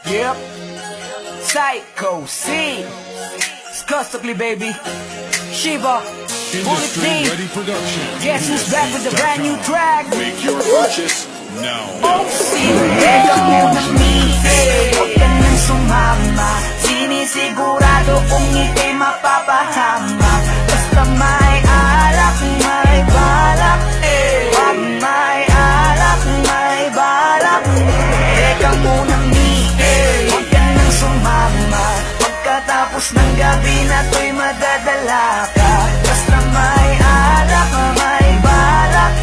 Yep. Psycho C. Skustakli, baby. Shiva. Bullet Industry Team. Ready Production. Guess who's back with a brand new track? Make your purchase now. Oh, sinigero mo ng ngiti. Huwag ka nang sumama. Sinisigurado kung ngiti mapapahama. Basta may alak, may balak. Pag may alak, may balak. Teka muna ngiti. Huwag ka nang sumama. Pagkatapos ng gabi na to'y madadala ka. Basta may alak, may balak.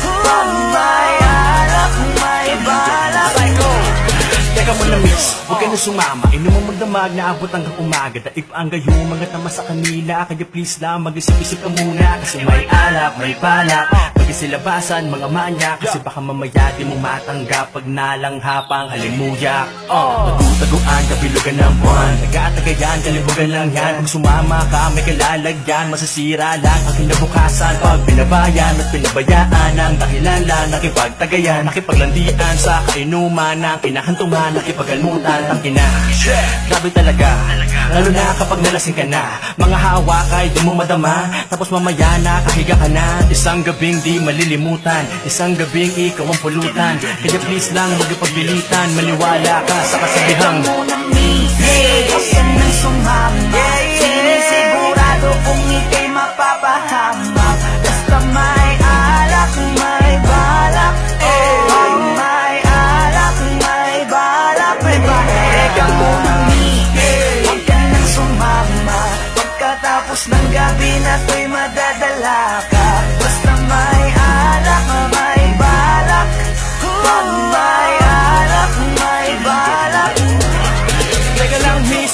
Pag may alak, may balak. Teka mo na miss, huwag ka na sumama. Inom mo magdamag na abot hanggang umaga. Daig pa ang gayo, mga tama sa kanila. Kaya please lang, mag-isip-isip ka muna. Kasi may alak, may balak. Pag-isilabasan, mga manya. Kasi baka mamaya di mo matanggap pag nalanghapang halimuyak. Natutaguan, kabilugan ng buwan. Taga-tagayan, kalibugan lang yan. Kung sumama ka, may kalalagyan. Masasira lang ang kinabukasan. Pag pinabayan at pinabayaan ang dahilan lang nakipagtagayan, nakipaglandian sa kainuman ng kinahantungan, nakipagalimutan ang kina. Grabe talaga, lalo na kapag nalasing ka na. Mga hawak ay di mo madama, tapos mamaya na kahiga ka na. Isang gabing di malilimutan, isang gabing ikaw ang pulutan. Kaya please lang magpagbilitan, maniwala ka sa kasabihang Munang ngiti, huwag ka nang sumama. Sinisigurado kung ngiti mapapahamak. Basta may alak, may balak. Pag may alak, may balak. Teka munang ngiti, huwag ka nang sumama. Pagkatapos ng gabi na to'y madadala ka. Basta may alak, may balak. Pag may alak, may balak. Teka lang miss,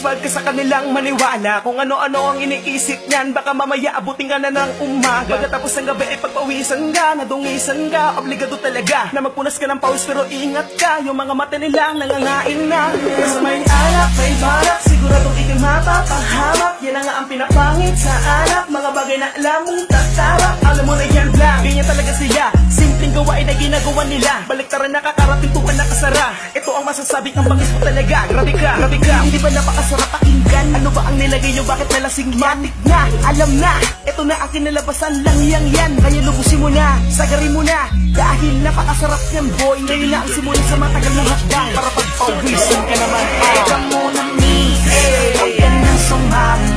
wag ka sa kanilang maniwala. Kung ano-ano ang iniisip niyan, baka mamaya abutin ka na ng umaga. Pagkatapos ng gabi ay pagpawisan ka, nadungisan ka. Obligado talaga na magpunas ka ng pawis, pero ingat ka, yung mga mata nilang nangangain na. Basta may alak, may balak, siguradong ikay mapapahamak. Yan na nga ang pinapangit sa alak, mga bagay na alam mong tatarap. Alam mo na yan lang, ganyan talaga siya. Simpleng gawain na ginagawa nila, baliktaran nakakarating tuwan nakasara. Ito ang masasabi ng bangis mo talaga. Grabe ka, hindi ba napakasarap pakinggan? Ano ba ang nilagay nyo, bakit nalasing matik na? Alam na, ito na ang kinalabasan lang yan. Kaya lubusin mo na, sagarin mo na. Dahil napakasarap yan boy, ngayon na ang simula sa matagal ng hakbang. Para pag-pawisan ka naman. Teka munang ngiti, huwag ka nang sumama.